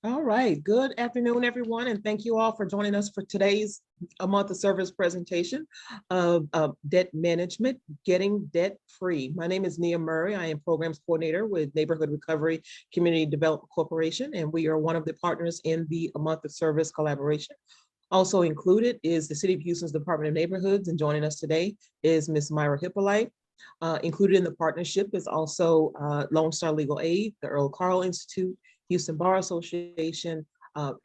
All right. Good afternoon, everyone, and thank you all for joining us for today's A Month of Service presentation of debt management, getting debt free. My name is Nia Murray. I am Programs Coordinator with Neighborhood Recovery Community Development Corporation, and we are one of the partners in the A Month of Service collaboration. Also included is the City of Houston's Department of Neighborhoods, and joining us today is Ms. Myra Hippolyte. Included in the partnership is also Lone Star Legal Aid, the Earl Carl Institute, Houston Bar Association,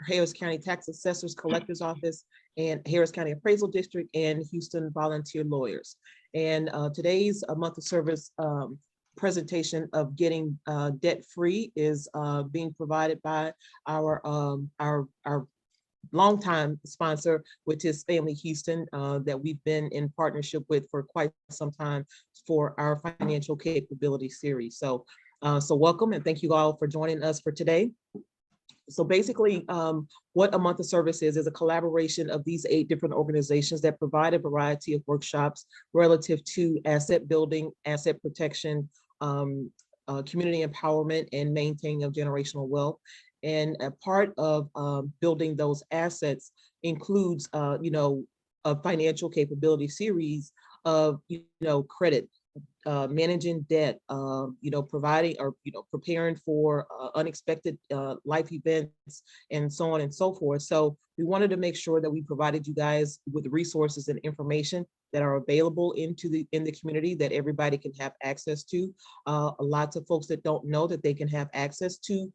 Harris County Tax Assessors Collector's Office, and Harris County Appraisal District, and Houston Volunteer Lawyers. And today's A Month of Service presentation of getting debt free is being provided by our longtime sponsor, which is Family Houston, that we've been in partnership with for quite some time for our financial capability series. So welcome and thank you all for joining us for today. So basically, what A Month of Service is a collaboration of these 8 different organizations that provide a variety of workshops relative to asset building, asset protection, community empowerment, and maintaining of generational wealth. And a part of building those assets includes, a financial capability series of, credit, managing debt, providing or, preparing for unexpected life events and so on and so forth. So we wanted to make sure that we provided you guys with resources and information that are available in the community that everybody can have access to. Lots of folks that don't know that they can have access to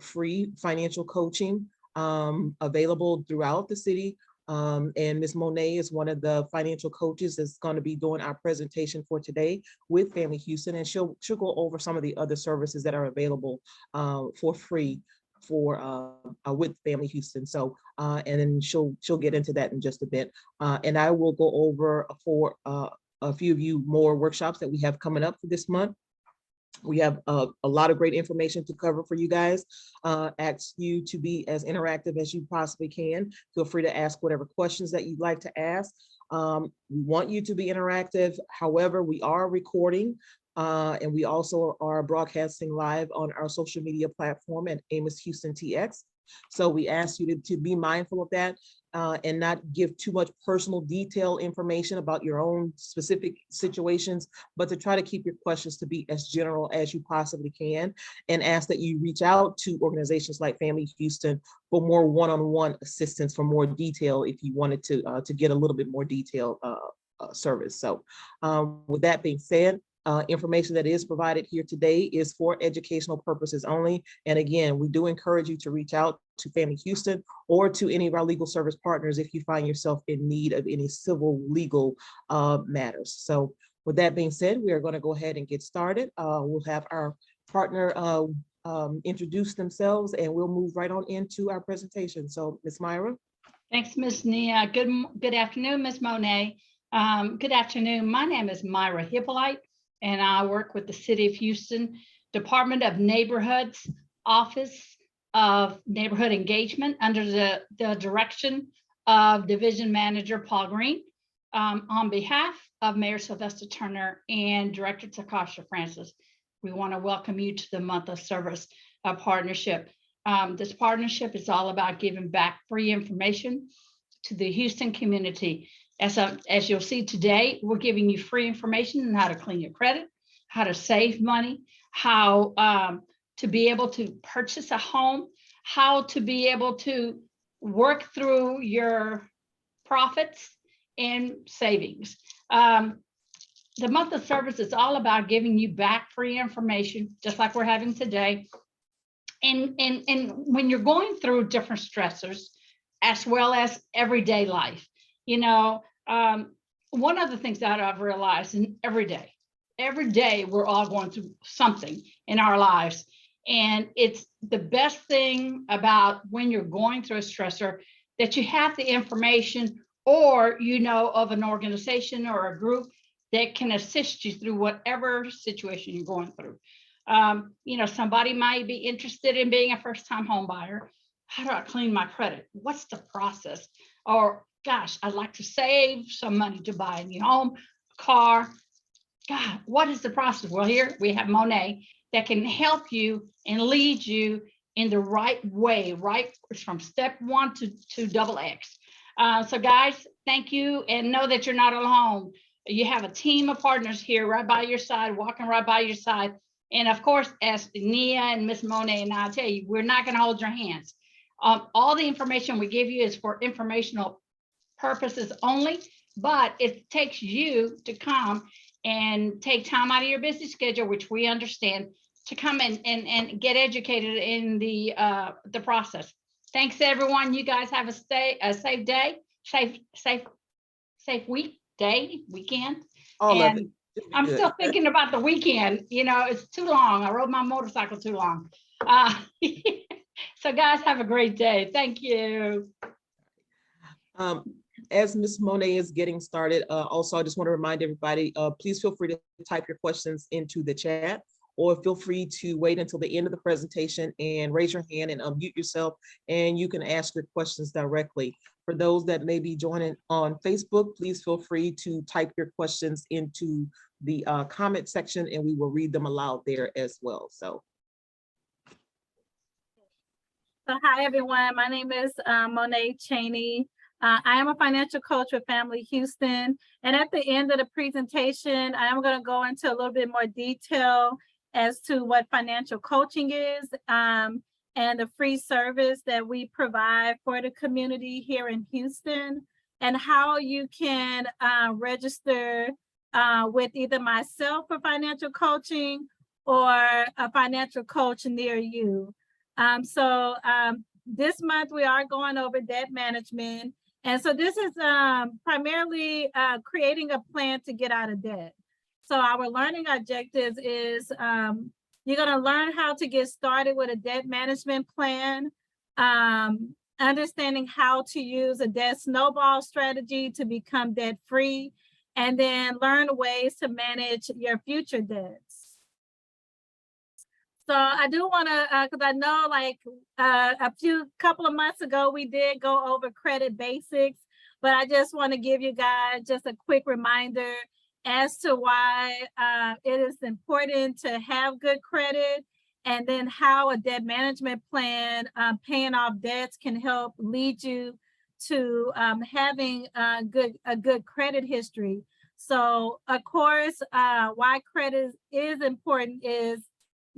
free financial coaching available throughout the city. And Ms. Monet is one of the financial coaches that's going to be doing our presentation for today with Family Houston, and she'll go over some of the other services that are available for free for with Family Houston. So and then she'll get into that in just a bit, and I will go over for a few of you more workshops that we have coming up for this month. We have a lot of great information to cover for you guys. Ask you to be as interactive as you possibly can. Feel free to ask whatever questions that you'd like to ask. We want you to be interactive. However, we are recording and we also are broadcasting live on our social media platform at Amos Houston TX. So we ask you to be mindful of that and not give too much personal detail information about your own specific situations, but to try to keep your questions to be as general as you possibly can, and ask that you reach out to organizations like Family Houston for more one-on-one assistance, for more detail if you wanted to get a little bit more detailed service. So with that being said, information that is provided here today is for educational purposes only. And again, we do encourage you to reach out to Family Houston or to any of our legal service partners if you find yourself in need of any civil legal matters. So with that being said, we are going to go ahead and get started. We'll have our partner introduce themselves and we'll move right on into our presentation. So Ms. Myra. Thanks, Ms. Nia. Good afternoon, Ms. Monet. Good afternoon. My name is Myra Hippolyte, and I work with the City of Houston Department of Neighborhoods Office of Neighborhood Engagement under the direction of Division Manager Paul Green. On behalf of Mayor Sylvester Turner and Director Takasha Francis, we want to welcome you to the Month of Service partnership. This partnership is all about giving back free information to the Houston community. As you'll see today, we're giving you free information on how to clean your credit, how to save money, how to be able to purchase a home, how to be able to work through your profits and savings. The Month of Service is all about giving you back free information, just like we're having today. And when you're going through different stressors, as well as everyday life, one of the things that I've realized every day we're all going through something in our lives. And it's the best thing about when you're going through a stressor that you have the information or of an organization or a group that can assist you through whatever situation you're going through. Somebody might be interested in being a first-time home buyer. How do I clean my credit? What's the process? Or gosh, I'd like to save some money to buy a new home, car. God, what is the process? Well, here we have Monet that can help you and lead you in the right way, right from step one to double X. So guys, thank you, and know that you're not alone. You have a team of partners here right by your side, walking right by your side. And of course, as Nia and Miss Monet and I tell you, we're not going to hold your hands. All the information we give you is for informational purposes only, but it takes you to come and take time out of your busy schedule, which we understand, to come and get educated in the process. Thanks everyone. You guys have a safe day, safe week, day, weekend. All of And it. I'm Good. still thinking about the weekend. You know, it's too long. I rode my motorcycle too long. So guys, have a great day. Thank you. As Ms. Monet is getting started, also, I just want to remind everybody, please feel free to type your questions into the chat, or feel free to wait until the end of the presentation and raise your hand and unmute yourself, and you can ask your questions directly. For those that may be joining on Facebook, please feel free to type your questions into the comment section, and we will read them aloud there as well. So hi, everyone. My name is Monet Cheney. I am a financial coach with Family Houston. And at the end of the presentation, I am going to go into a little bit more detail as to what financial coaching is and the free service that we provide for the community here in Houston, and how you can register with either myself for financial coaching or a financial coach near you. This month we are going over debt management. And so this is primarily creating a plan to get out of debt. So our learning objectives is you're going to learn how to get started with a debt management plan, understanding how to use a debt snowball strategy to become debt free, and then learn ways to manage your future debts. So I do want to, because I know like couple of months ago, we did go over credit basics, but I just want to give you guys just a quick reminder as to why it is important to have good credit, and then how a debt management plan, paying off debts, can help lead you to having a good credit history. So of course, why credit is important is,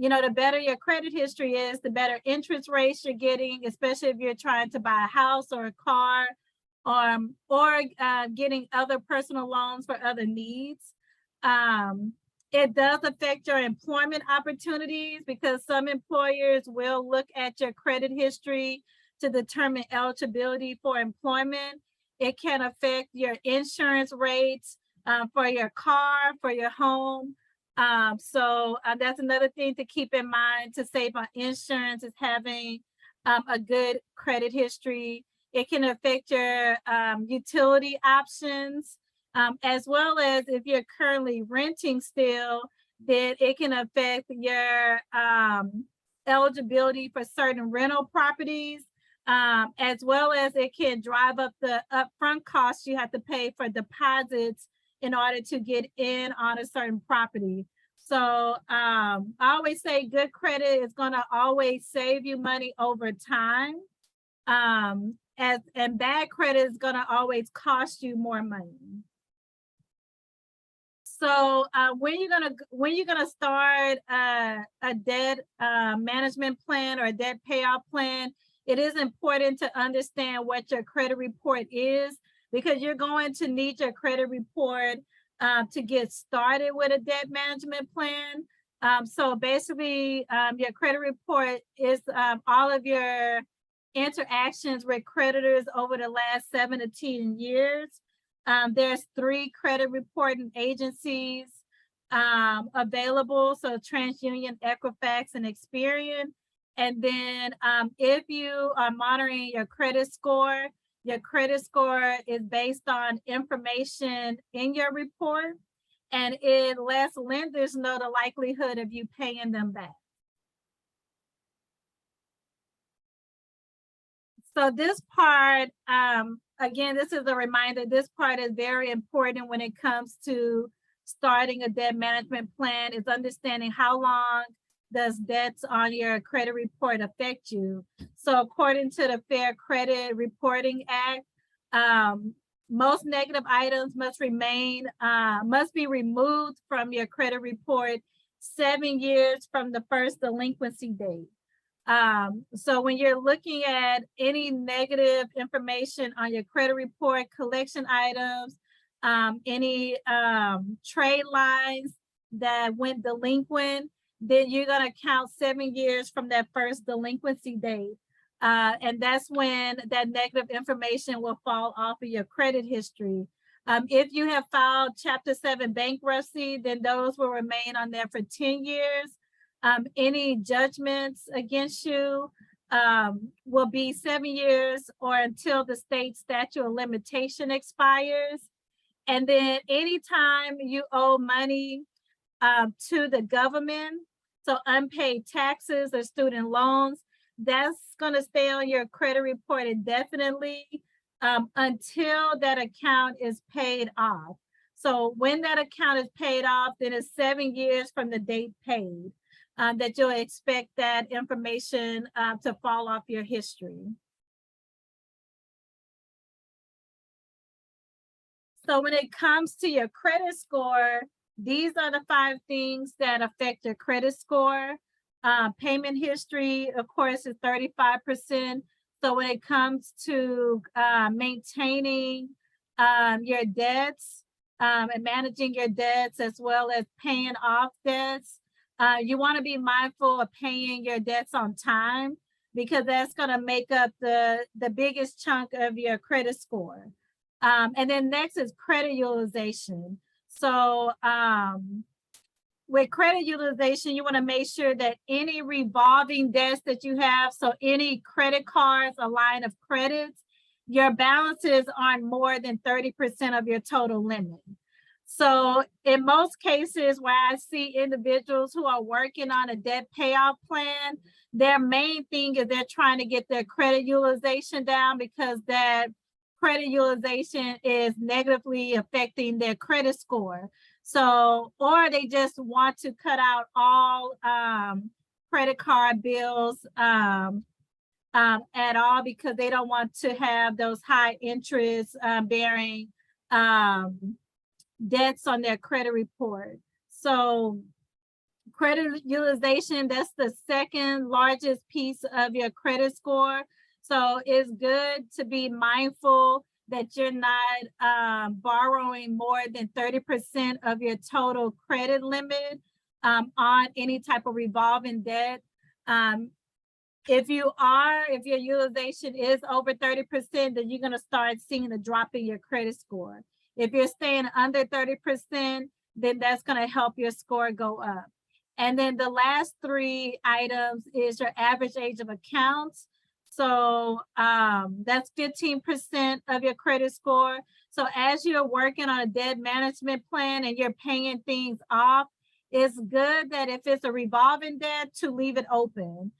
you know, the better your credit history is, the better interest rates you're getting, especially if you're trying to buy a house or a car, or getting other personal loans for other needs. It does affect your employment opportunities, because some employers will look at your credit history to determine eligibility for employment. It can affect your insurance rates for your car, for your home. So that's another thing to keep in mind to save on insurance, is having a good credit history. It can affect your utility options, as well as if you're currently renting still, then it can affect your eligibility for certain rental properties, as well as it can drive up the upfront costs you have to pay for deposits in order to get in on a certain property. So I always say good credit is going to always save you money over time. And bad credit is going to always cost you more money. So when you're gonna start a debt management plan or a debt payoff plan, it is important to understand what your credit report is, because you're going to need your credit report to get started with a debt management plan. So basically, your credit report is all of your interactions with creditors over the last 7 to 10 years. There's 3 credit reporting agencies available, so TransUnion, Equifax, and Experian. And then if you are monitoring your credit score is based on information in your report, and it lets lenders know the likelihood of you paying them back. So this part, again, this is a reminder, this part is very important when it comes to starting a debt management plan, is understanding how long does debts on your credit report affect you? So according to the Fair Credit Reporting Act, most negative items must be removed from your credit report 7 years from the first delinquency date. So when you're looking at any negative information on your credit report, collection items, any trade lines that went delinquent, then you're going to count 7 years from that first delinquency date. And that's when that negative information will fall off of your credit history. If you have filed Chapter 7 bankruptcy, then those will remain on there for 10 years. Any judgments against you will be 7 years or until the state statute of limitation expires. And then anytime you owe money to the government, so unpaid taxes or student loans, that's going to stay on your credit report indefinitely until that account is paid off. So when that account is paid off, then it's 7 years from the date paid that you'll expect that information to fall off your history. So when it comes to your credit score, these are the 5 things that affect your credit score. Payment history, of course, is 35%. So when it comes to maintaining your debts and managing your debts as well as paying off debts, you want to be mindful of paying your debts on time because that's going to make up the biggest chunk of your credit score. And then next is credit utilization. So with credit utilization, you want to make sure that any revolving debts that you have, so any credit cards, a line of credits, your balances aren't more than 30% of your total limit. So in most cases where I see individuals who are working on a debt payoff plan, their main thing is they're trying to get their credit utilization down because that credit utilization is negatively affecting their credit score. So, or they just want to cut out all credit card bills at all because they don't want to have those high interest bearing debts on their credit report. So credit utilization, that's the second largest piece of your credit score. So it's good to be mindful that you're not borrowing more than 30% of your total credit limit on any type of revolving debt. If your utilization is over 30%, then you're gonna start seeing a drop in your credit score. If you're staying under 30%, then that's gonna help your score go up. And then the last 3 items is your average age of accounts. So that's 15% of your credit score. So as you're working on a debt management plan and you're paying things off, it's good that if it's a revolving debt to leave it open.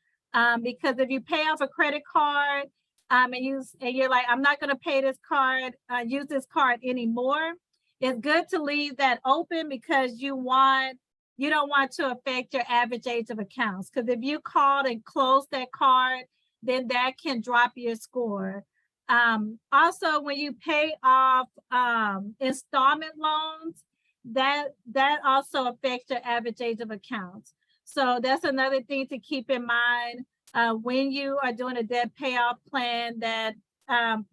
Because if you pay off a credit card and you're like, I'm not going to pay this card, use this card anymore, it's good to leave that open because you don't want to affect your average age of accounts. Because if you called and closed that card, then that can drop your score. Also, when you pay off installment loans, that also affects your average age of accounts. So that's another thing to keep in mind when you are doing a debt payoff plan, that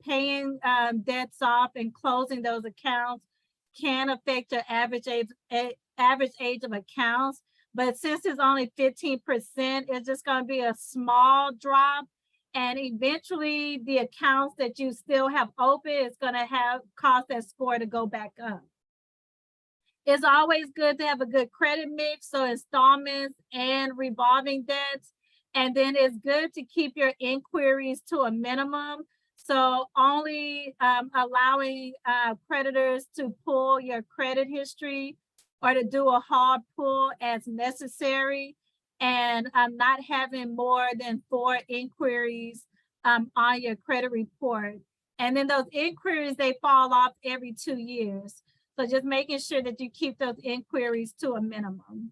paying debts off and closing those accounts can affect your average age of accounts. But since it's only 15%, it's just going to be a small drop. And eventually the accounts that you still have open is going to cause that score to go back up. It's always good to have a good credit mix, so installments and revolving debts. And then it's good to keep your inquiries to a minimum. So only allowing creditors to pull your credit history or to do a hard pull as necessary, and not having more than 4 inquiries on your credit report. And then those inquiries, they fall off every 2 years. So just making sure that you keep those inquiries to a minimum.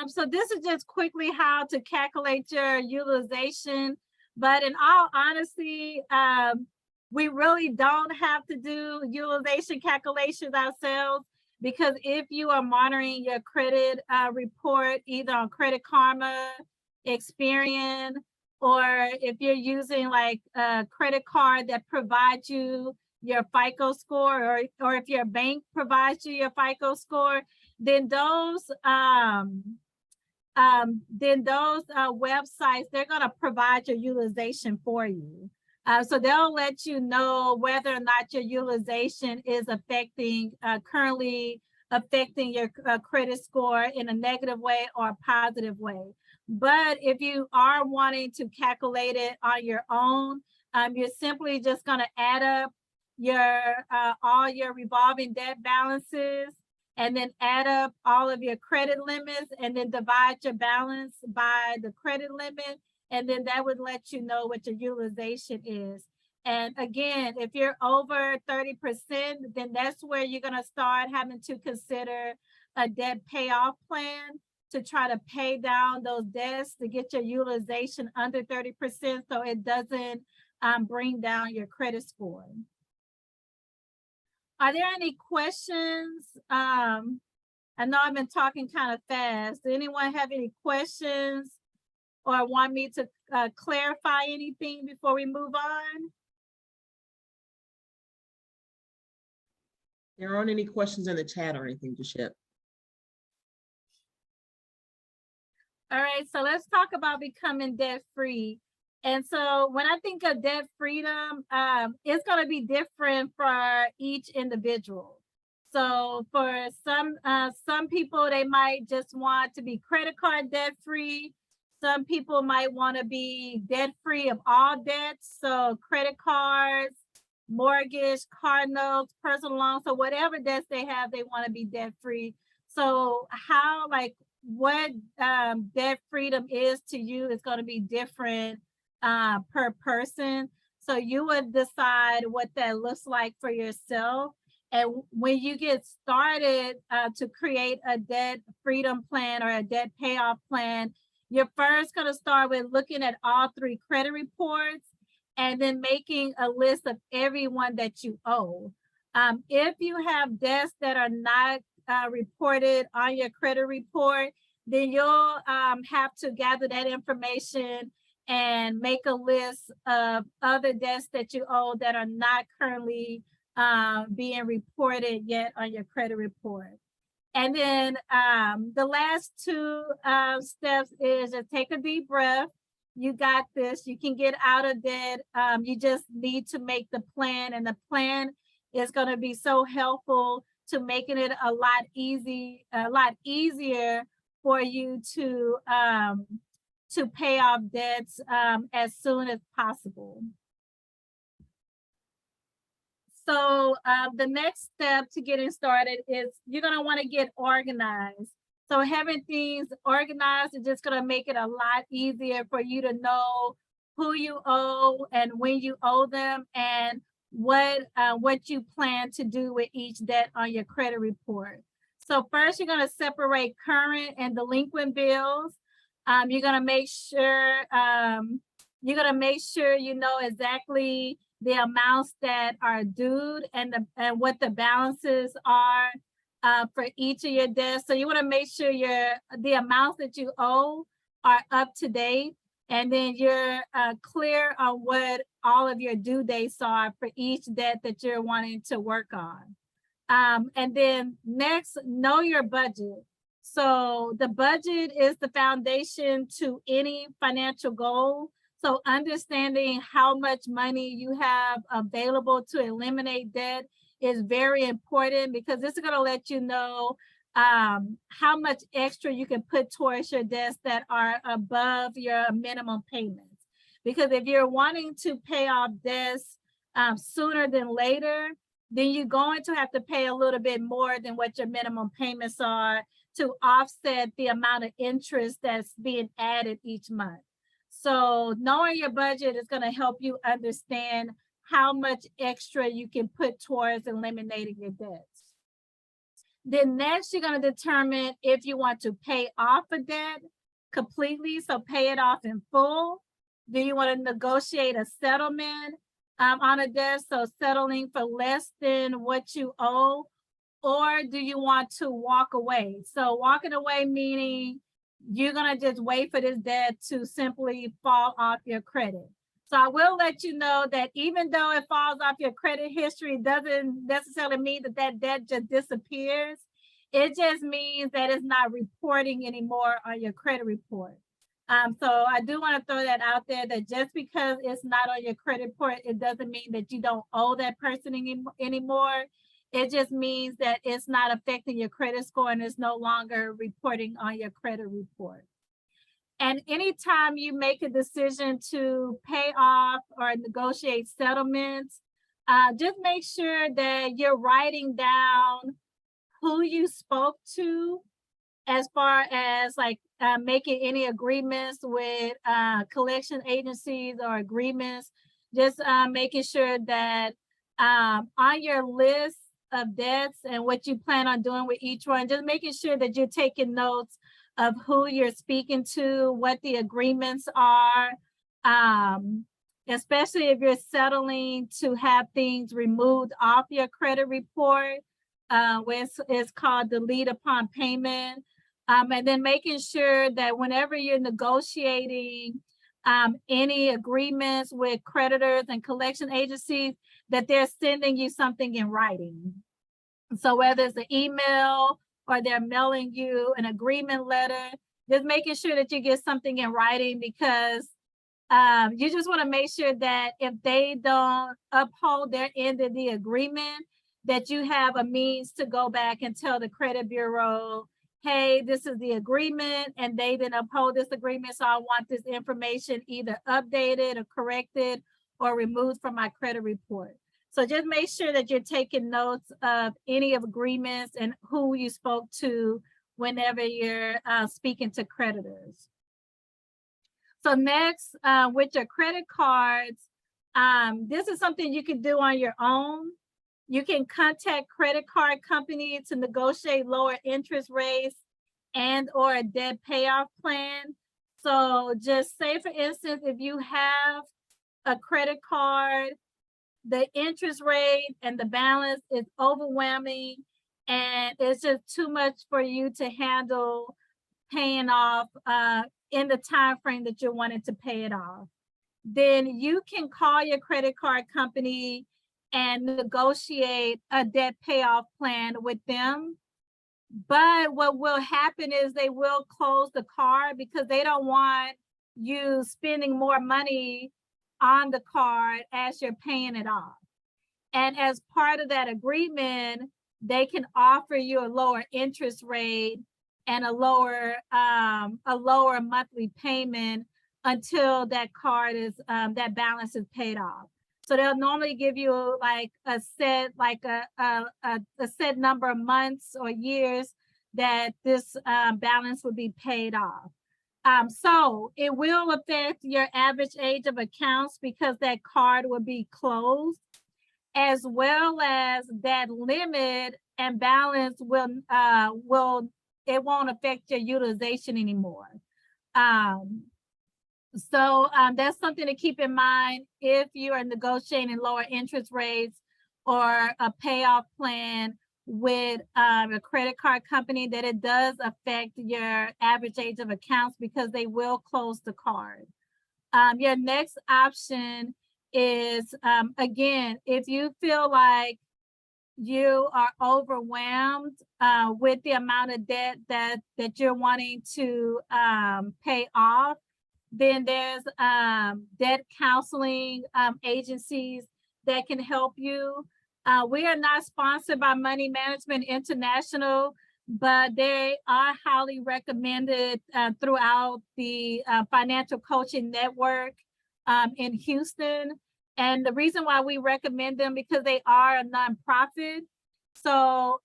So this is just quickly how to calculate your utilization. But in all honesty, we really don't have to do utilization calculations ourselves, because if you are monitoring your credit report, either on Credit Karma, Experian, or if you're using like a credit card that provides you your FICO score, or if your bank provides you your FICO score, then those websites, they're going to provide your utilization for you. So they'll let you know whether or not your utilization is currently affecting your credit score in a negative way or a positive way. But if you are wanting to calculate it on your own, you're simply just going to add up all your revolving debt balances, and then add up all of your credit limits, and then divide your balance by the credit limit. And then that would let you know what your utilization is. And again, if you're over 30%, then that's where you're going to start having to consider a debt payoff plan to try to pay down those debts to get your utilization under 30%, so it doesn't bring down your credit score. Are there any questions? I know I've been talking kind of fast. Does anyone have any questions or want me to clarify anything before we move on? There aren't any questions in the chat or anything just yet. All right, so let's talk about becoming debt-free. And so when I think of debt freedom, it's going to be different for each individual. So for some people, they might just want to be credit card debt-free. Some people might want to be debt-free of all debts. So credit cards, mortgage, car notes, personal loans, so whatever debts they have, they want to be debt-free. So what debt freedom is to you is going to be different per person. So you would decide what that looks like for yourself. And when you get started to create a debt freedom plan or a debt payoff plan, you're first going to start with looking at all 3 credit reports and then making a list of everyone that you owe. If you have debts that are not reported on your credit report, then you'll have to gather that information and make a list of other debts that you owe that are not currently being reported yet on your credit report. And then the last 2 steps is to take a deep breath. You got this. You can get out of debt. You just need to make the plan, and the plan is going to be so helpful to making it a lot easier for you to pay off debts as soon as possible. So the next step to getting started is you're going to want to get organized. So having things organized is just going to make it a lot easier for you to know who you owe and when you owe them, and what you plan to do with each debt on your credit report. So first, you're going to separate current and delinquent bills. You're going to make sure you know exactly the amounts that are due and what the balances are for each of your debts. So you want to make sure the amounts that you owe are up to date, and then you're clear on what all of your due dates are for each debt that you're wanting to work on. And then next, know your budget. So the budget is the foundation to any financial goal. So understanding how much money you have available to eliminate debt is very important, because this is going to let you know how much extra you can put towards your debts that are above your minimum payments. Because if you're wanting to pay off debts sooner than later, then you're going to have to pay a little bit more than what your minimum payments are to offset the amount of interest that's being added each month. So knowing your budget is going to help you understand how much extra you can put towards eliminating your debts. Then next, you're going to determine if you want to pay off a debt completely, so pay it off in full. Do you want to negotiate a settlement on a debt, so settling for less than what you owe? Or do you want to walk away? So walking away meaning you're going to just wait for this debt to simply fall off your credit. So I will let you know that even though it falls off your credit history, doesn't necessarily mean that that debt just disappears. It just means that it's not reporting anymore on your credit report. So I do want to throw that out there, that just because it's not on your credit report, it doesn't mean that you don't owe that person anymore. It just means that it's not affecting your credit score and it's no longer reporting on your credit report. And anytime you make a decision to pay off or negotiate settlements, just make sure that you're writing down who you spoke to as far as like making any agreements with collection agencies or agreements. Just making sure that on your list of debts and what you plan on doing with each one, just making sure that you're taking notes of who you're speaking to, what the agreements are, especially if you're settling to have things removed off your credit report, which is called delete upon payment. And then making sure that whenever you're negotiating any agreements with creditors and collection agencies, that they're sending you something in writing. So whether it's an email or they're mailing you an agreement letter, just making sure that you get something in writing, because you just want to make sure that if they don't uphold their end of the agreement, that you have a means to go back and tell the credit bureau, hey, this is the agreement and they didn't uphold this agreement, so I want this information either updated or corrected or removed from my credit report. So just make sure that you're taking notes of any of agreements and who you spoke to whenever you're speaking to creditors. So next, with your credit cards, this is something you can do on your own. You can contact credit card companies to negotiate lower interest rates and or a debt payoff plan. So just say, for instance, if you have a credit card, the interest rate and the balance is overwhelming and it's just too much for you to handle paying off in the time frame that you're wanting to pay it off, then you can call your credit card company and negotiate a debt payoff plan with them. But what will happen is they will close the card because they don't want you spending more money on the card as you're paying it off. And as part of that agreement, they can offer you a lower interest rate and a lower monthly payment until that card is that balance is paid off. So they'll normally give you like a set number of months or years that this balance would be paid off. So it will affect your average age of accounts because that card will be closed, as well as that limit and balance it won't affect your utilization anymore. So that's something to keep in mind if you are negotiating lower interest rates or a payoff plan with a credit card company, that it does affect your average age of accounts because they will close the card. Your next option is, again, if you feel like you are overwhelmed with the amount of debt that you're wanting to pay off, then there's debt counseling agencies that can help you. We are not sponsored by Money Management International, but they are highly recommended throughout the financial coaching network in Houston. And the reason why we recommend them, because they are a nonprofit. So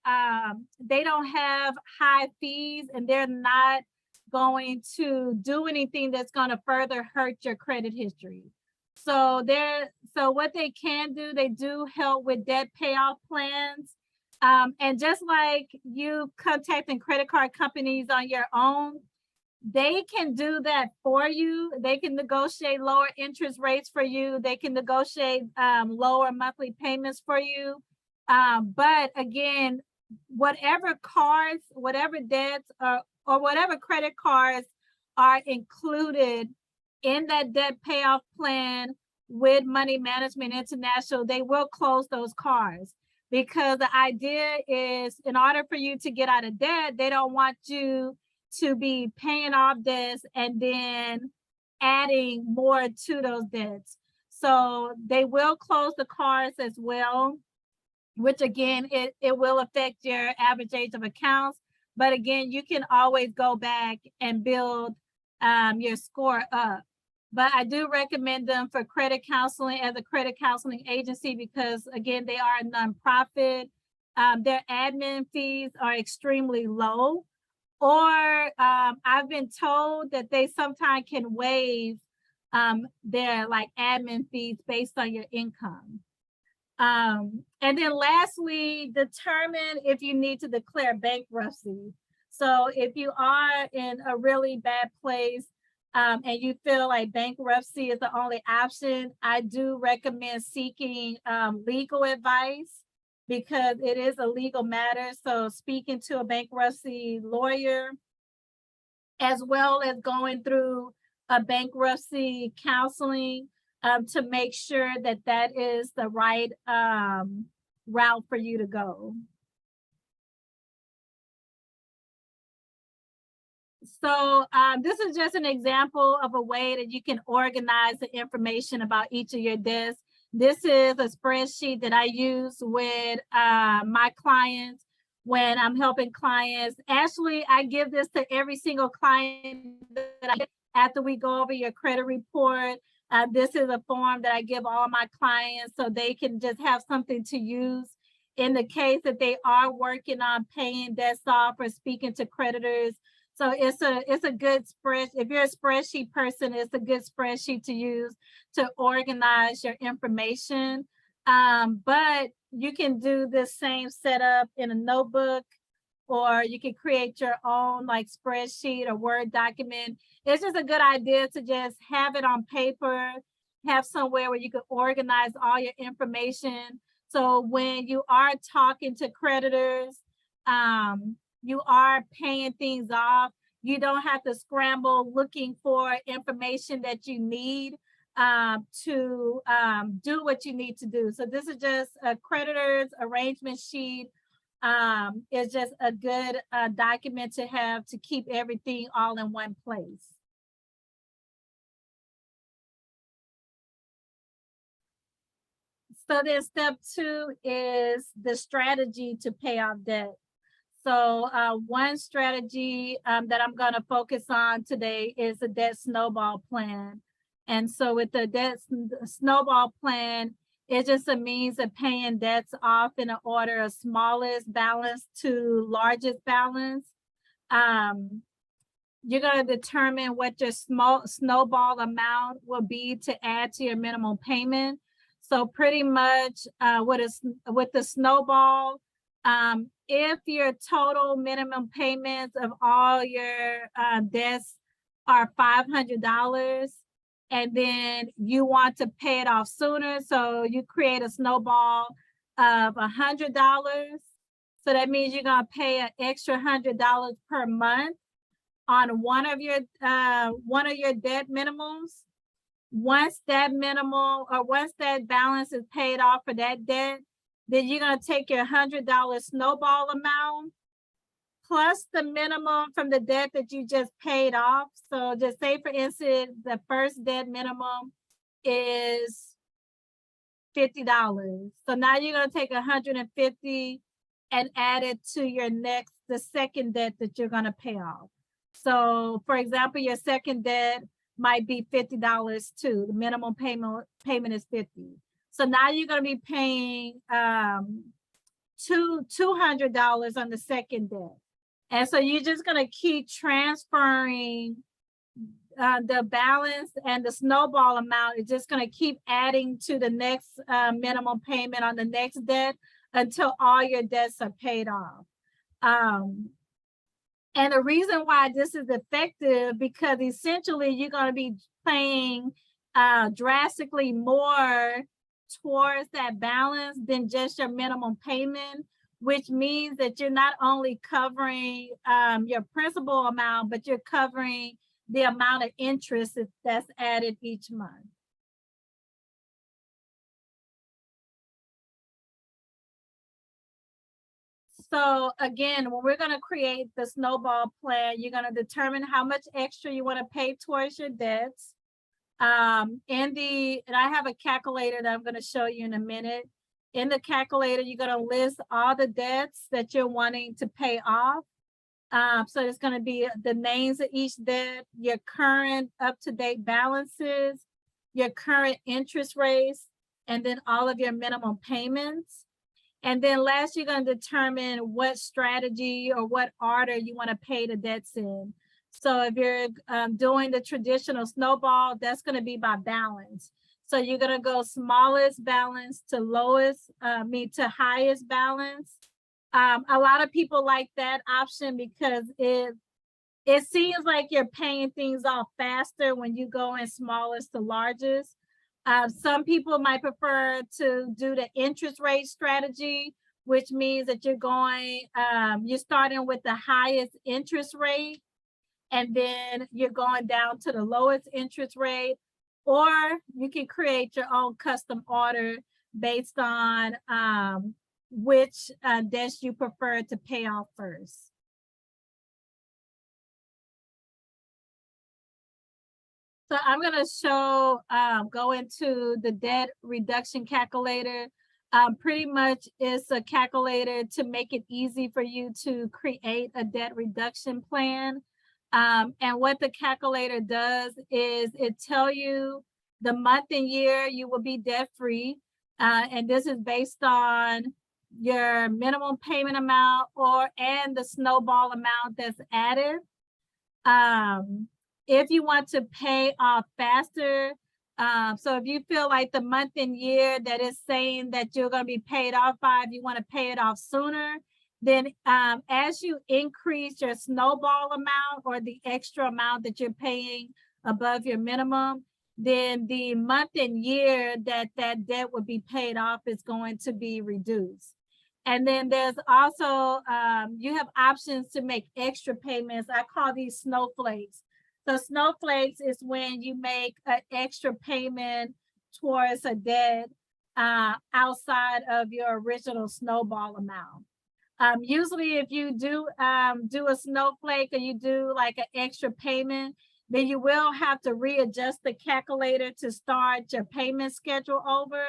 they don't have high fees and they're not going to do anything that's going to further hurt your credit history. So what they can do, they do help with debt payoff plans. And just like you contacting credit card companies on your own, they can do that for you. They can negotiate lower interest rates for you. They can negotiate lower monthly payments for you. But again, whatever cards, whatever debts, or whatever credit cards are included in that debt payoff plan with Money Management International, they will close those cards. Because the idea is, in order for you to get out of debt, they don't want you to be paying off debts and then adding more to those debts. So they will close the cards as well, which again, it will affect your average age of accounts. But again, you can always go back and build your score up. But I do recommend them for credit counseling as a credit counseling agency because, again, they are a nonprofit. Their admin fees are extremely low. Or I've been told that they sometimes can waive their like admin fees based on your income. And then lastly, determine if you need to declare bankruptcy. So if you are in a really bad place, and you feel like bankruptcy is the only option, I do recommend seeking legal advice because it is a legal matter. So speaking to a bankruptcy lawyer, as well as going through a bankruptcy counseling to make sure that that is the right route for you to go. So this is just an example of a way that you can organize the information about each of your debts. This is a spreadsheet that I use with my clients when I'm helping clients. Actually, I give this to every single client that I get after we go over your credit report. This is a form that I give all my clients so they can just have something to use in the case that they are working on paying debts off or speaking to creditors. So it's a good spreadsheet. If you're a spreadsheet person, it's a good spreadsheet to use to organize your information. But you can do the same setup in a notebook, or you can create your own like spreadsheet or Word document. It's just a good idea to just have it on paper, have somewhere where you can organize all your information. So when you are talking to creditors, you are paying things off, you don't have to scramble looking for information that you need to do what you need to do. So this is just a creditor's arrangement sheet. It's just a good document to have to keep everything all in one place. So then step 2 is the strategy to pay off debt. So one strategy that I'm going to focus on today is the debt snowball plan. And so with the debt snowball plan, it's just a means of paying debts off in an order of smallest balance to largest balance. You're going to determine what your snowball amount will be to add to your minimum payment. So pretty much with the snowball, if your total minimum payments of all your debts are $500, and then you want to pay it off sooner, so you create a snowball of $100. So that means you're gonna pay an extra $100 per month on one of your debt minimums. Once that minimum or once that balance is paid off for that debt, then you're going to take your $100 snowball amount plus the minimum from the debt that you just paid off. So just say, for instance, the first debt minimum is $50. So now you're going to take $150 and add it to your the second debt that you're going to pay off. So for example, your second debt might be $50 too. The minimum payment is $50. So now you're going to be paying $200 on the second debt. And so you're just going to keep transferring the balance, and the snowball amount is just going to keep adding to the next minimum payment on the next debt until all your debts are paid off. And the reason why this is effective, because essentially you're going to be paying drastically more towards that balance than just your minimum payment, which means that you're not only covering your principal amount, but you're covering the amount of interest that's added each month. So again, when we're going to create the snowball plan, you're going to determine how much extra you want to pay towards your debts. And I have a calculator that I'm going to show you in a minute. In the calculator, you're going to list all the debts that you're wanting to pay off. So it's going to be the names of each debt, your current up-to-date balances, your current interest rates, and then all of your minimum payments. And then last, you're going to determine what strategy or what order you want to pay the debts in. So if you're doing the traditional snowball, that's going to be by balance. So you're going to go smallest balance to lowest, to highest balance. A lot of people like that option because it seems like you're paying things off faster when you go in smallest to largest. Some people might prefer to do the interest rate strategy, which means that you're starting with the highest interest rate, and then you're going down to the lowest interest rate, or you can create your own custom order based on which debts you prefer to pay off first. So I'm going to show, go into the debt reduction calculator. Pretty much it's a calculator to make it easy for you to create a debt reduction plan. And what the calculator does is it tells you the month and year you will be debt free. And this is based on your minimum payment amount and the snowball amount that's added. If you want to pay off faster, so if you feel like the month and year that is saying that you're going to be paid off by, if you want to pay it off sooner, then as you increase your snowball amount or the extra amount that you're paying above your minimum, then the month and year that debt would be paid off is going to be reduced. And then there's also, you have options to make extra payments. I call these snowflakes. So snowflakes is when you make an extra payment towards a debt outside of your original snowball amount. Usually if you do a snowflake or you do like an extra payment, then you will have to readjust the calculator to start your payment schedule over.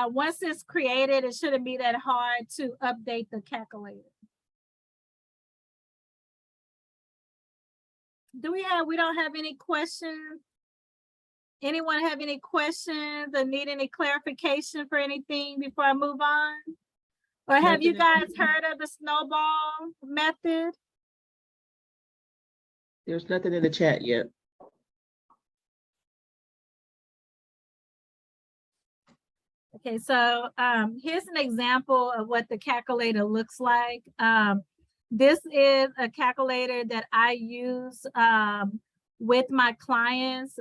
Once it's created, it shouldn't be that hard to update the calculator. We don't have any questions? Anyone have any questions or need any clarification for anything before I move on? Or have you guys heard of the snowball method? There's nothing in the chat yet. Okay, so here's an example of what the calculator looks like. This is a calculator that I use with my clients.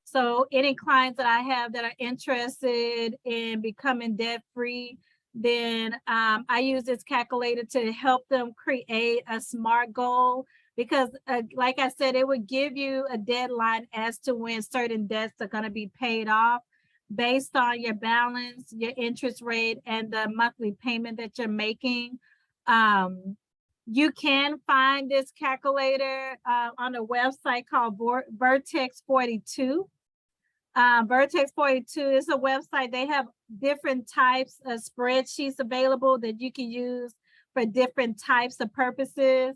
So any clients that I have that are interested in becoming debt-free, then I use this calculator to help them create a SMART goal, because like I said, it would give you a deadline as to when certain debts are going to be paid off based on your balance, your interest rate, and the monthly payment that you're making. You can find this calculator on a website called Vertex 42. Vertex 42 is a website. They have different types of spreadsheets available that you can use for different types of purposes.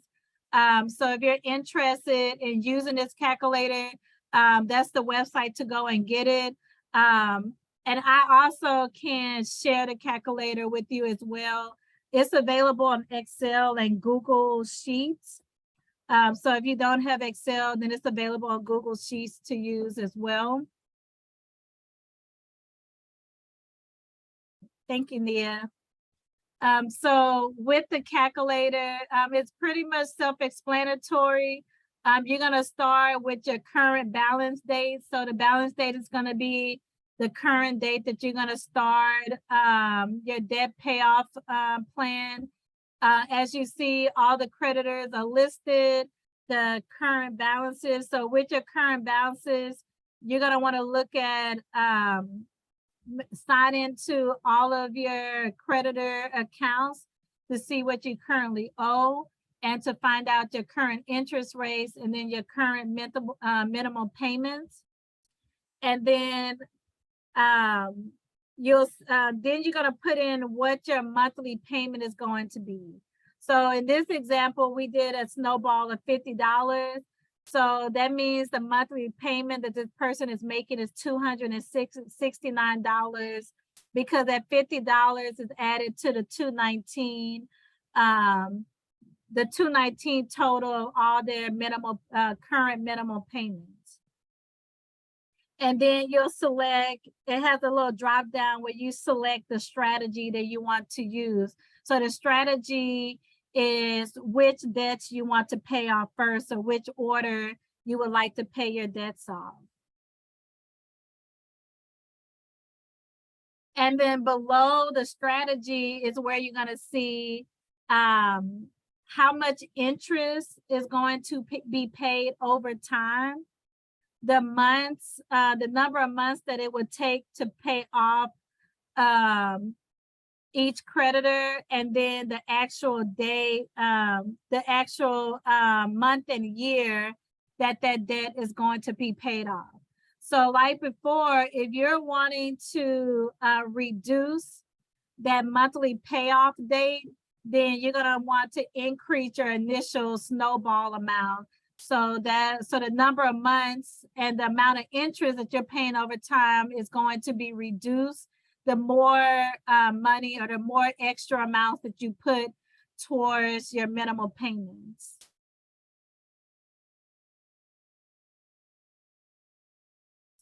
So if you're interested in using this calculator, that's the website to go and get it. And I also can share the calculator with you as well. It's available on Excel and Google Sheets. So if you don't have Excel, then it's available on Google Sheets to use as well. Thank you, Nia. So with the calculator, it's pretty much self-explanatory. You're gonna start with your current balance date. So the balance date is gonna be the current date that you're gonna start your debt payoff plan. As you see, all the creditors are listed, the current balances. So with your current balances, you're gonna wanna look at sign into all of your creditor accounts to see what you currently owe and to find out your current interest rates and then your current minimum payments. And then you're gonna put in what your monthly payment is going to be. So in this example, we did a snowball of $50. So that means the monthly payment that this person is making is $269 because that $50 is added to the $219. The $219 total of all their minimal current minimum payments. And then you'll select, it has a little drop down where you select the strategy that you want to use. So the strategy is which debts you want to pay off first or which order you would like to pay your debts off. And then below the strategy is where you're going to see how much interest is going to be paid over time, the months, the number of months that it would take to pay off each creditor, and then the actual day, the actual month and year that that debt is going to be paid off. So like before, if you're wanting to reduce that monthly payoff date, then you're gonna want to increase your initial snowball amount. So the number of months and the amount of interest that you're paying over time is going to be reduced the more money or the more extra amounts that you put towards your minimal payments.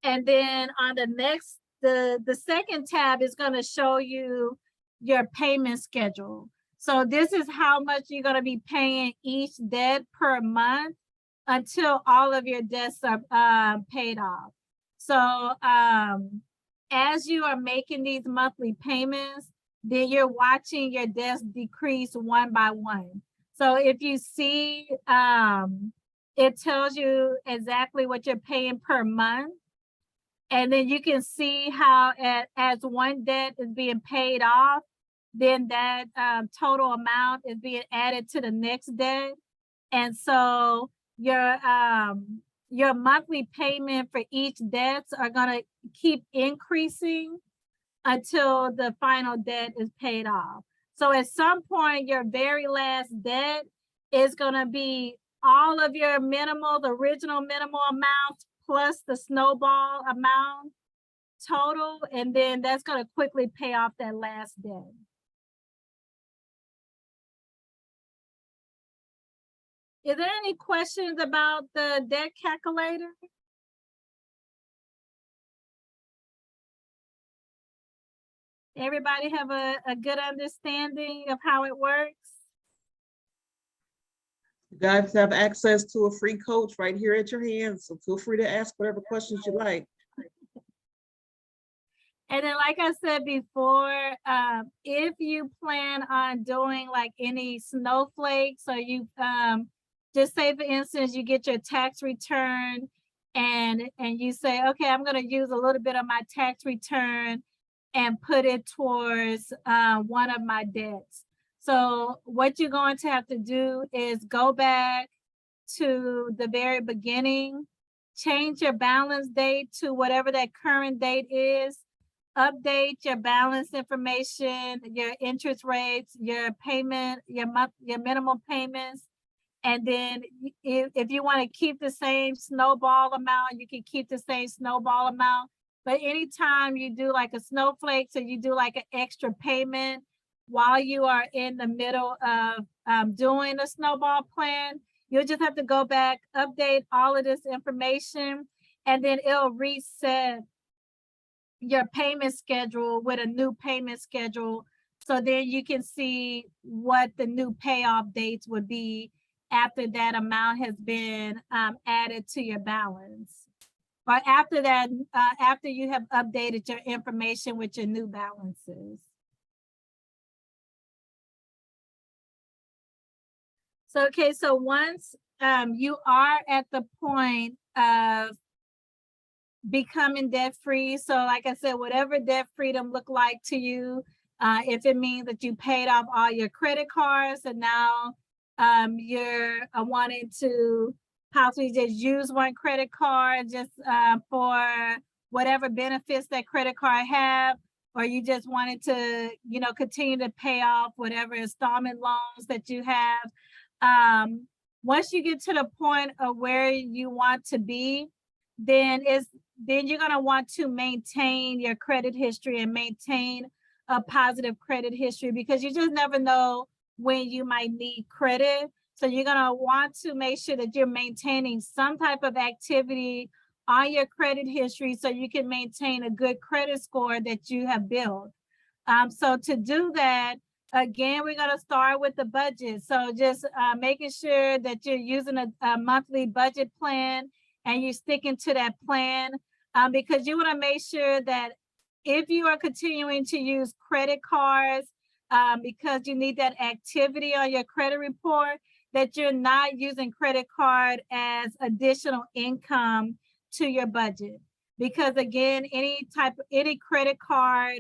And then on the next, the second tab is going to show you your payment schedule. So this is how much you're going to be paying each debt per month until all of your debts are paid off. So as you are making these monthly payments, then you're watching your debts decrease one by one. So if you see, it tells you exactly what you're paying per month. And then you can see how as one debt is being paid off, then that total amount is being added to the next debt. And so your monthly payment for each debts are going to keep increasing until the final debt is paid off. So at some point, your very last debt is going to be all of your the original minimal amounts plus the snowball amount total, and then that's going to quickly pay off that last debt. Is there any questions about the debt calculator? Everybody have a good understanding of how it works? You guys have access to a free coach right here at your hands, so feel free to ask whatever questions you like. And then, like I said before, if you plan on doing like any snowflakes, so you just say, for instance, you get your tax return and you say, okay, I'm going to use a little bit of my tax return and put it towards one of my debts. So what you're going to have to do is go back to the very beginning, change your balance date to whatever that current date is, update your balance information, your interest rates, your payment, your minimum payments. And then if you want to keep the same snowball amount, you can keep the same snowball amount. But anytime you do like a snowflake, so you do like an extra payment while you are in the middle of doing a snowball plan, you'll just have to go back, update all of this information, and then it'll reset your payment schedule with a new payment schedule. So then you can see what the new payoff dates would be after that amount has been added to your balance. Or after that, after you have updated your information with your new balances. So, okay, so once you are at the point of becoming debt free, so like I said, whatever debt freedom look like to you, if it means that you paid off all your credit cards and now you're wanting to possibly just use one credit card just for whatever benefits that credit card have, or you just wanted to, you know, continue to pay off whatever installment loans that you have. Once you get to the point of where you want to be, then you're going to want to maintain your credit history and maintain a positive credit history, because you just never know when you might need credit. So you're going to want to make sure that you're maintaining some type of activity on your credit history so you can maintain a good credit score that you have built. So to do that, again, we're going to start with the budget. So just making sure that you're using a monthly budget plan and you're sticking to that plan, because you want to make sure that if you are continuing to use credit cards because you need that activity on your credit report, that you're not using credit card as additional income to your budget. Because again, any credit card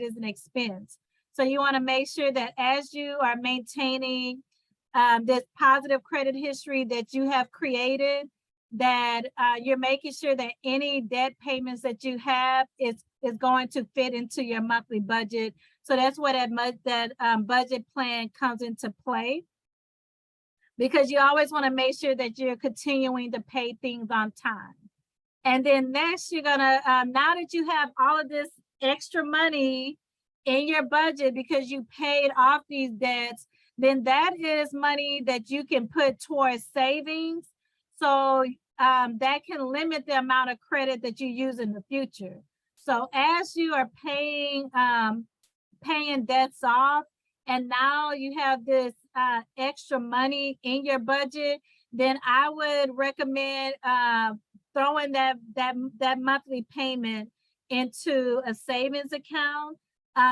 is an expense. So you want to make sure that as you are maintaining this positive credit history that you have created, that you're making sure that any debt payments that you have is going to fit into your monthly budget. So that's where that budget plan comes into play, because you always want to make sure that you're continuing to pay things on time. And then next, you're gonna, now that you have all of this extra money in your budget because you paid off these debts, then that is money that you can put towards savings. So that can limit the amount of credit that you use in the future. So as you are paying debts off, and now you have this extra money in your budget, then I would recommend throwing that monthly payment into a savings account,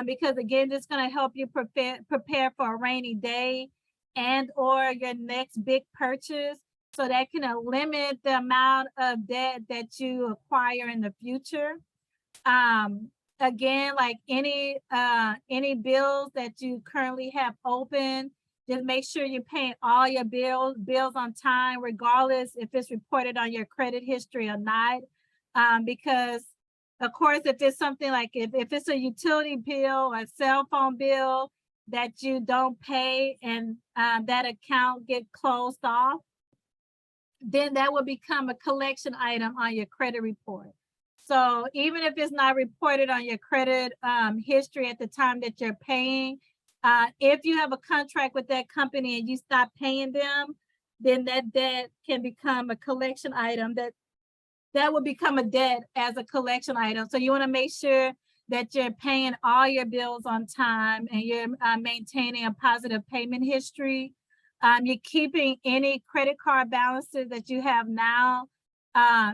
because again, it's going to help you prepare for a rainy day and or your next big purchase. So that can limit the amount of debt that you acquire in the future. Again, like any bills that you currently have open, just make sure you're paying all your bills on time, regardless if it's reported on your credit history or not. Because of course, if it's something like if it's a utility bill or a cell phone bill that you don't pay and that account get closed off, then that will become a collection item on your credit report. So even if it's not reported on your credit history at the time that you're paying, if you have a contract with that company and you stop paying them, then that debt can become a collection item that will become a debt as a collection item. So you want to make sure that you're paying all your bills on time and you're maintaining a positive payment history. You're keeping any credit card balances that you have now.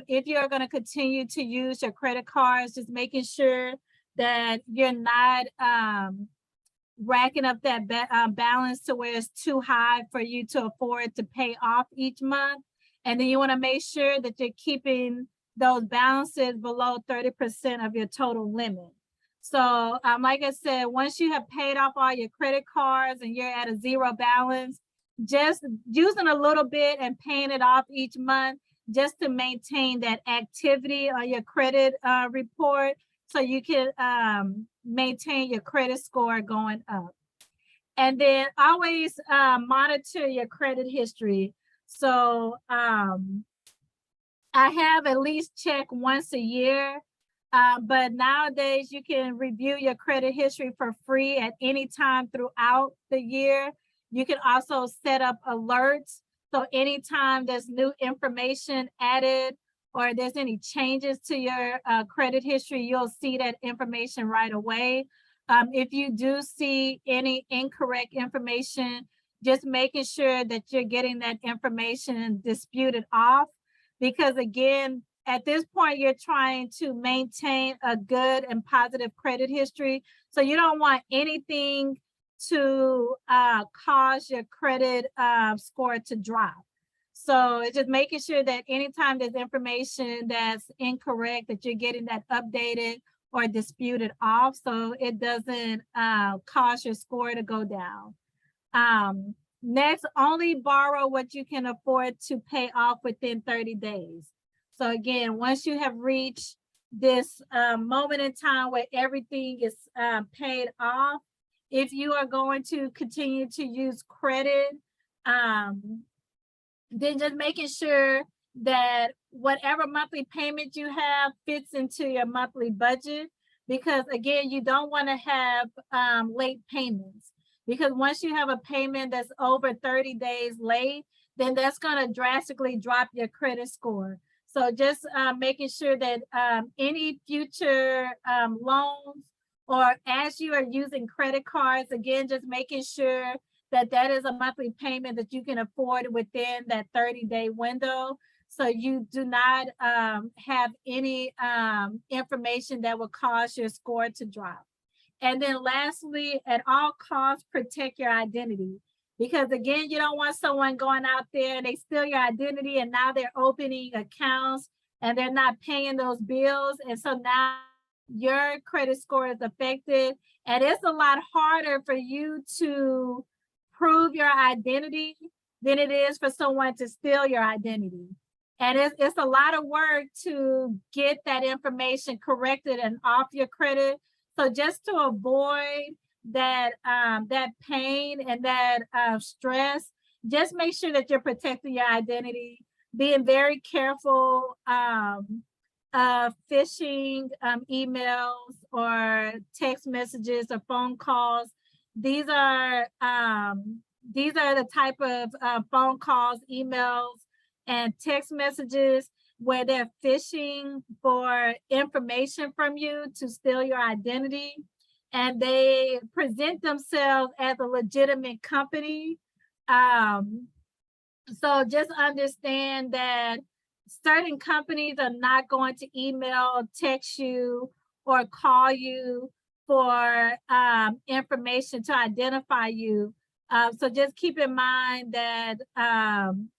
If you're going to continue to use your credit cards, just making sure that you're not racking up that balance to where it's too high for you to afford to pay off each month. And then you want to make sure that you're keeping those balances below 30% of your total limit. So like I said, once you have paid off all your credit cards and you're at a zero balance, just using a little bit and paying it off each month just to maintain that activity on your credit report so you can maintain your credit score going up. And then always monitor your credit history. So I have at least check once a year, but nowadays you can review your credit history for free at any time throughout the year. You can also set up alerts. So anytime there's new information added or there's any changes to your credit history, you'll see that information right away. If you do see any incorrect information, just making sure that you're getting that information disputed off, because again, at this point, you're trying to maintain a good and positive credit history. So you don't want anything to cause your credit score to drop. So it's just making sure that anytime there's information that's incorrect, that you're getting that updated or disputed off, so it doesn't cause your score to go down. Next, only borrow what you can afford to pay off within 30 days. So again, once you have reached this moment in time where everything is paid off, if you are going to continue to use credit, then just making sure that whatever monthly payment you have fits into your monthly budget, because again, you don't want to have late payments, because once you have a payment that's over 30 days late, then that's going to drastically drop your credit score. So just making sure that any future loans, or as you are using credit cards, again, just making sure that that is a monthly payment that you can afford within that 30-day window. So you do not have any information that will cause your score to drop. And then lastly, at all costs, protect your identity. Because again, you don't want someone going out there and they steal your identity, and now they're opening accounts and they're not paying those bills. And so now your credit score is affected. And it's a lot harder for you to prove your identity than it is for someone to steal your identity. And it's a lot of work to get that information corrected and off your credit. So just to avoid that that pain and that stress, just make sure that you're protecting your identity, being very careful phishing emails or text messages or phone calls. These are the type of phone calls, emails, and text messages where they're phishing for information from you to steal your identity. And they present themselves as a legitimate company. So just understand that certain companies are not going to email, text you, or call you for information to identify you. So just keep in mind that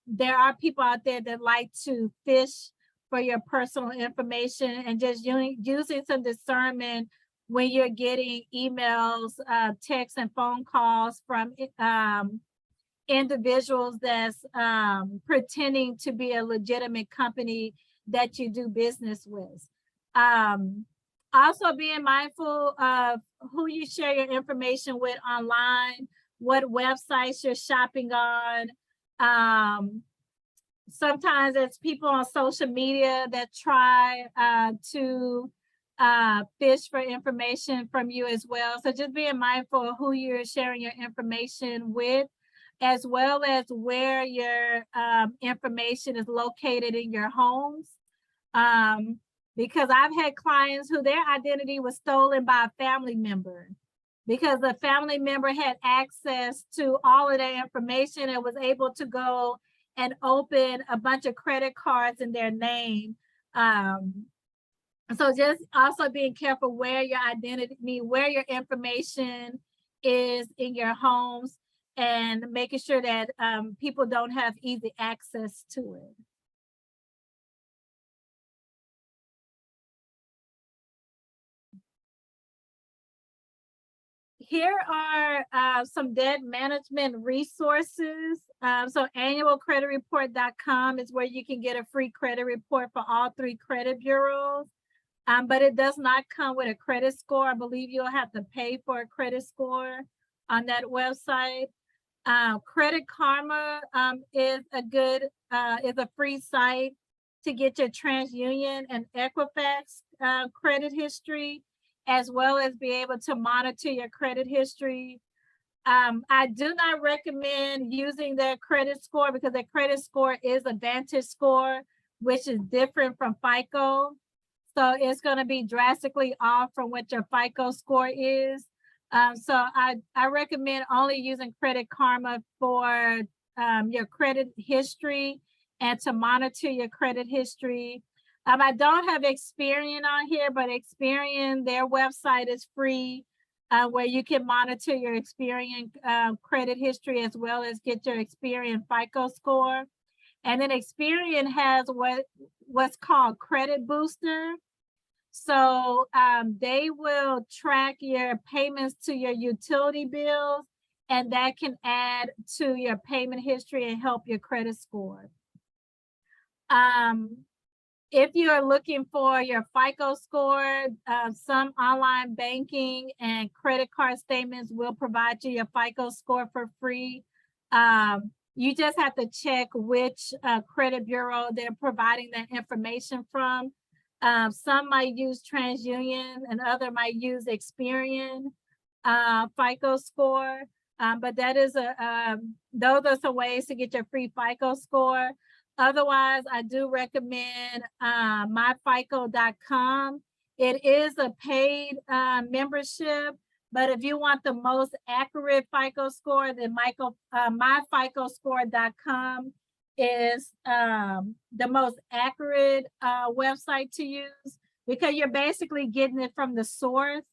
there are people out there that like to fish for your personal information, and just using some discernment when you're getting emails, texts, and phone calls from individuals that's pretending to be a legitimate company that you do business with. Also being mindful of who you share your information with online, what websites you're shopping on. Sometimes it's people on social media that try to fish for information from you as well. So just being mindful of who you're sharing your information with, as well as where your information is located in your homes. Because I've had clients who their identity was stolen by a family member, because the family member had access to all of their information and was able to go and open a bunch of credit cards in their name. So just also being careful where your identity, where your information is in your homes, and making sure that people don't have easy access to it. Here are some debt management resources. So annualcreditreport.com is where you can get a free credit report for all 3 credit bureaus. But it does not come with a credit score. I believe you'll have to pay for a credit score on that website. Credit Karma is a free site to get your TransUnion and Equifax credit history, as well as be able to monitor your credit history. I do not recommend using their credit score, because their credit score is a Vantage score, which is different from FICO. So it's going to be drastically off from what your FICO score is. So I recommend only using Credit Karma for your credit history and to monitor your credit history. I don't have Experian on here, but Experian, their website is free, where you can monitor your Experian credit history as well as get your Experian FICO score. And then Experian has what's called Credit Booster. So they will track your payments to your utility bills, and that can add to your payment history and help your credit score. If you are looking for your FICO score, some online banking and credit card statements will provide you your FICO score for free. You just have to check which credit bureau they're providing that information from. Some might use TransUnion and other might use Experian FICO score. But that is those are some ways to get your free FICO score. Otherwise, I do recommend myfico.com. It is a paid membership, but if you want the most accurate FICO score, then myficoscore.com is the most accurate website to use, because you're basically getting it from the source.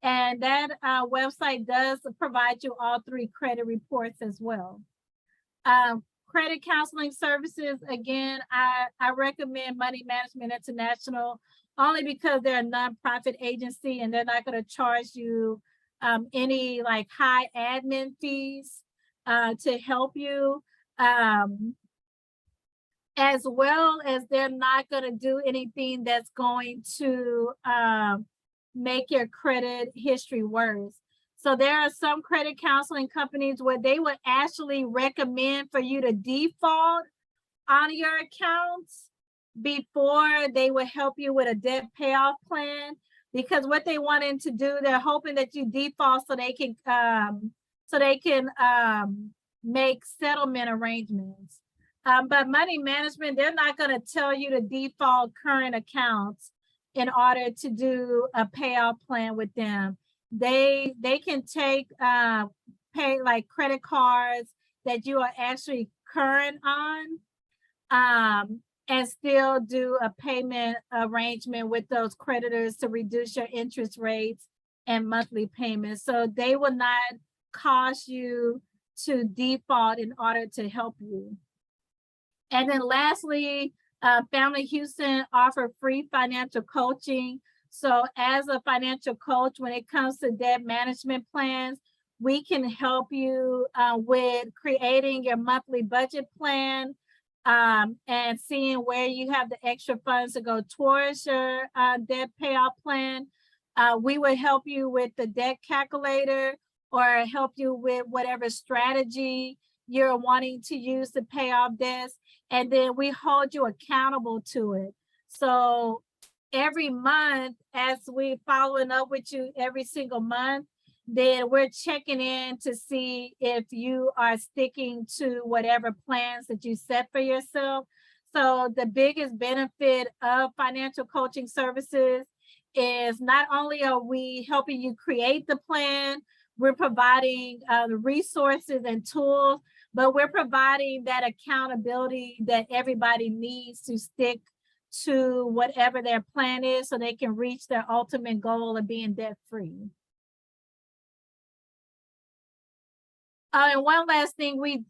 And that website does provide you all 3 credit reports as well. Credit counseling services, again, I recommend Money Management International only because they're a nonprofit agency and they're not going to charge you any like high admin fees to help you. As well as they're not going to do anything that's going to make your credit history worse. So there are some credit counseling companies where they would actually recommend for you to default on your accounts before they would help you with a debt payoff plan, because what they wanted to do, they're hoping that you default so they can make settlement arrangements. But Money Management, they're not going to tell you to default current accounts in order to do a payoff plan with them. They can take pay like credit cards that you are actually current on, and still do a payment arrangement with those creditors to reduce your interest rates and monthly payments. So they will not cause you to default in order to help you. And then lastly, Family Houston offer free financial coaching. So as a financial coach, when it comes to debt management plans, we can help you with creating your monthly budget plan and seeing where you have the extra funds to go towards your debt payoff plan. We will help you with the debt calculator or help you with whatever strategy you're wanting to use to pay off debts. And then we hold you accountable to it. So every month, as we following up with you every single month, then we're checking in to see if you are sticking to whatever plans that you set for yourself. So the biggest benefit of financial coaching services is not only are we helping you create the plan, we're providing the resources and tools, but we're providing that accountability that everybody needs to stick to whatever their plan is so they can reach their ultimate goal of being debt-free. And one last thing, we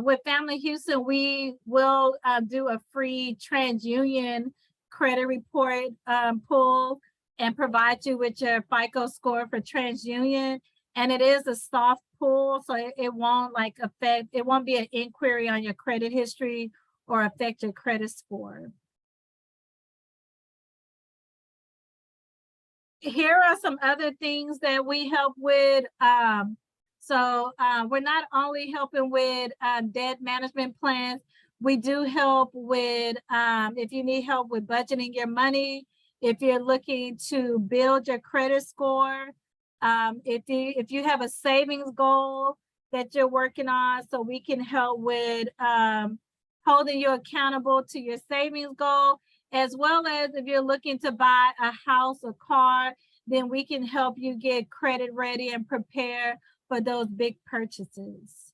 with Family Houston, we will do a free TransUnion credit report pull and provide you with your FICO score for TransUnion. And it is a soft pull, so it won't like affect, it won't be an inquiry on your credit history or affect your credit score. Here are some other things that we help with. So we're not only helping with debt management plans, we do help with, if you need help with budgeting your money, if you're looking to build your credit score, if you have a savings goal that you're working on, so we can help with holding you accountable to your savings goal, as well as if you're looking to buy a house or car, then we can help you get credit ready and prepare for those big purchases.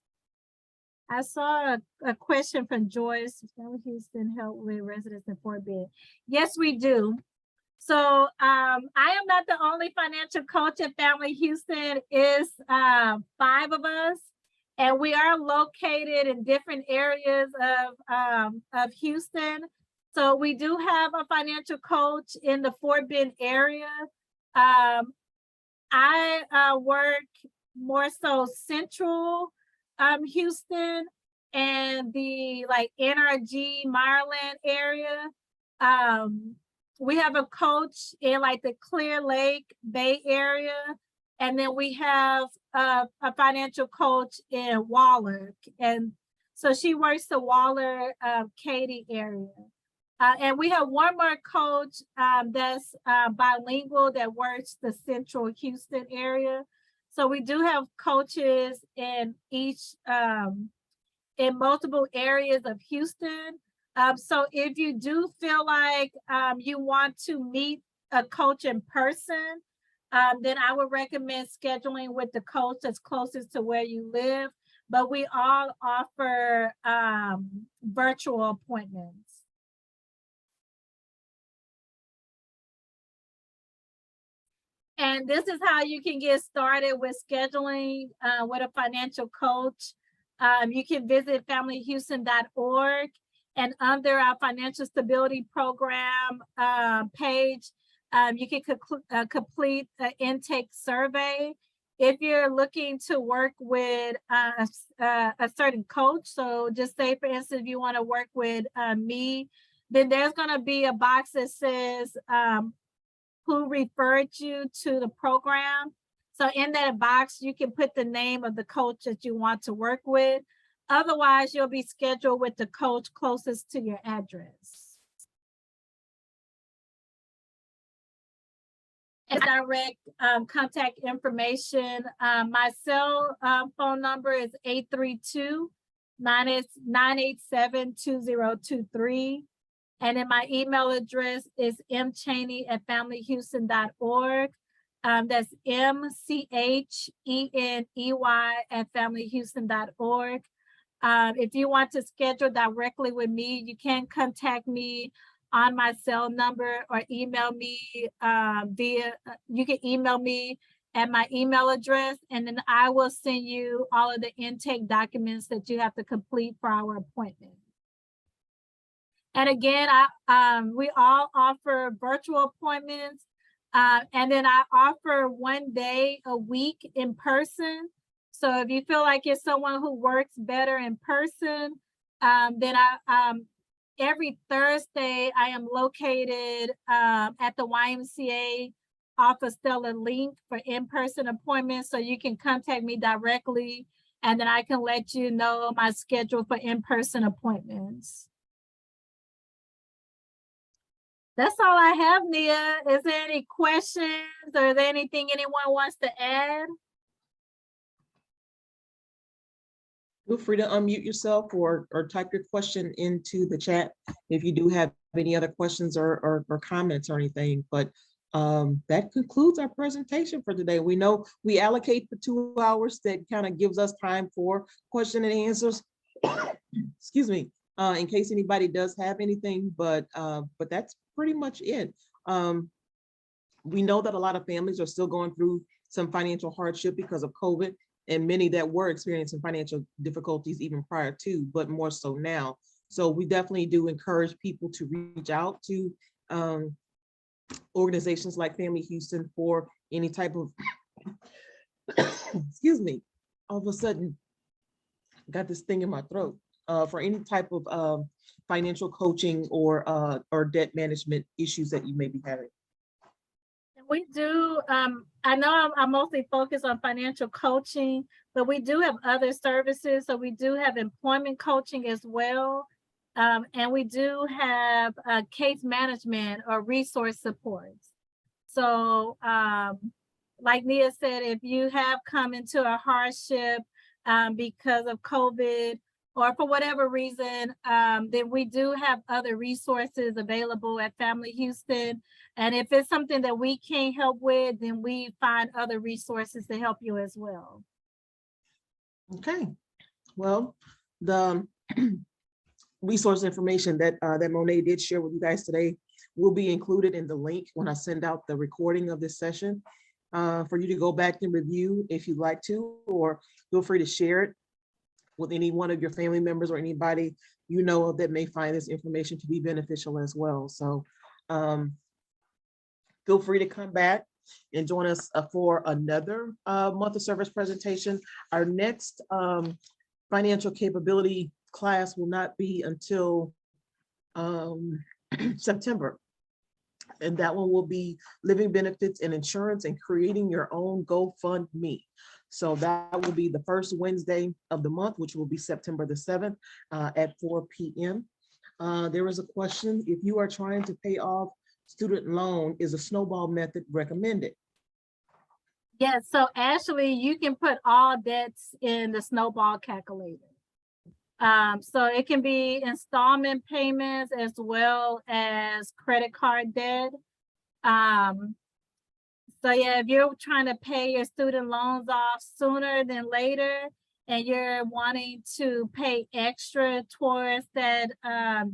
I saw a question from Joyce. Family Houston help with residents in Fort Bend. Yes, we do. So I am not the only financial coach at Family Houston. It's 5 of us, and we are located in different areas of Houston. So we do have a financial coach in the Fort Bend area. I work more so central Houston and the like NRG, Maryland area. We have a coach in like the Clear Lake Bay area. And then we have a financial coach in Waller. And so she works the Waller, Katy area. And we have one more coach that's bilingual that works the central Houston area. So we do have coaches in each, in multiple areas of Houston. So if you do feel like you want to meet a coach in person, then I would recommend scheduling with the coach that's closest to where you live. But we all offer virtual appointments. And this is how you can get started with scheduling with a financial coach. You can visit familyhouston.org, and under our financial stability program page, you can complete an intake survey. If you're looking to work with a certain coach, so just say, for instance, if you want to work with me, then there's going to be a box that says, who referred you to the program. So in that box, you can put the name of the coach that you want to work with. Otherwise, you'll be scheduled with the coach closest to your address. And direct contact information. My cell phone number is 832-987-2023. And then my email address is mchaney@familyhouston.org. That's MCHENEY@familyhouston.org. If you want to schedule directly with me, you can contact me on my cell number or email me you can email me at my email address, and then I will send you all of the intake documents that you have to complete for our appointment. And again, we all offer virtual appointments, and then I offer 1 day a week in person. So if you feel like you're someone who works better in person, then every Thursday I am located at the YMCA off of Stella Link for in-person appointments. So you can contact me directly, and then I can let you know my schedule for in-person appointments. That's all I have, Nia. Is there any questions or is there anything anyone wants to add? Feel free to unmute yourself or type your question into the chat if you do have any other questions or comments or anything. But that concludes our presentation for today. We know we allocate the 2 hours. That kind of gives us time for question and answers. Excuse me, in case anybody does have anything, but that's pretty much it. We know that a lot of families are still going through some financial hardship because of COVID, and many that were experiencing financial difficulties even prior to, but more so now. So we definitely do encourage people to reach out to organizations like Family Houston for any type of, excuse me, all of a sudden, got this thing in my throat, for any type of financial coaching or debt management issues that you may be having. We do, I know I'm mostly focused on financial coaching, but we do have other services. So we do have employment coaching as well. And we do have case management or resource supports. So like Nia said, if you have come into a hardship because of COVID, or for whatever reason, then we do have other resources available at Family Houston. And if it's something that we can't help with, then we find other resources to help you as well. Okay, well, the resource information that that Monet did share with you guys today will be included in the link when I send out the recording of this session for you to go back and review if you'd like to, or feel free to share it with any one of your family members or anybody you know of that may find this information to be beneficial as well. So feel free to come back and join us for another month of service presentation. Our next financial capability class will not be until September. And that one will be living benefits and insurance and creating your own GoFundMe. So that will be the first Wednesday of the month, which will be September the 7th at 4 p.m. There was a question: if you are trying to pay off student loan, is a snowball method recommended? Yes, so actually you can put all debts in the snowball calculator. So it can be installment payments as well as credit card debt. So yeah, if you're trying to pay your student loans off sooner than later, and you're wanting to pay extra towards that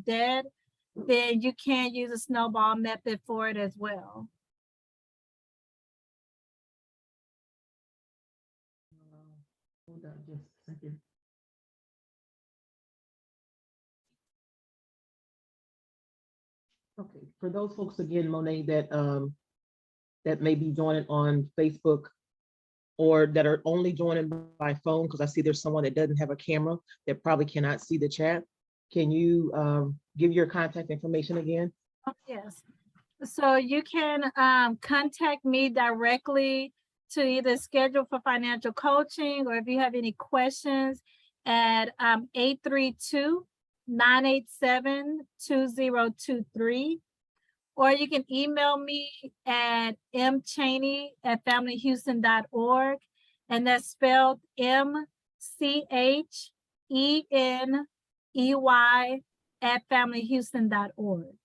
debt, then you can use a snowball method for it as well. Hold on just a second. Okay, for those folks again, Monet, that that may be joining on Facebook or that are only joining by phone, because I see there's someone that doesn't have a camera that probably cannot see the chat. Can you give your contact information again? Oh, yes. So you can contact me directly to either schedule for financial coaching, or if you have any questions, at 832-987-2023. Or you can email me at mchaney@familyhouston.org, and that's spelled MCHENEY@familyhouston.org.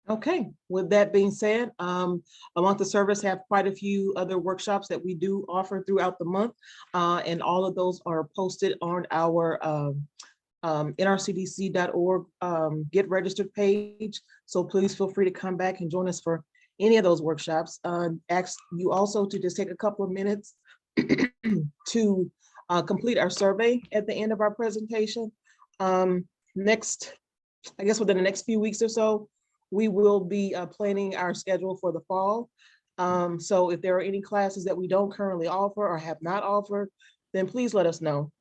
Okay, with that being said, a month of service have quite a few other workshops that we do offer throughout the month. And all of those are posted on our nrcdc.org get registered page. So please feel free to come back and join us for any of those workshops. Ask you also to just take a couple of minutes to complete our survey at the end of our presentation. Next, I guess within the next few weeks or so, we will be planning our schedule for the fall. So if there are any classes that we don't currently offer or have not offered, then please let us know.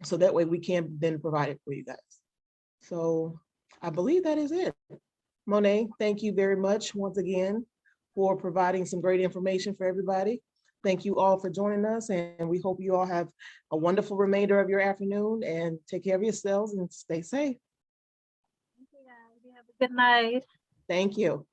So that way we can then provide it for you guys. So I believe that is it. Monet, thank you very much once again for providing some great information for everybody. Thank you all for joining us, and we hope you all have a wonderful remainder of your afternoon, and take care of yourselves and stay safe. Thank you, guys. You have a good night. Thank you.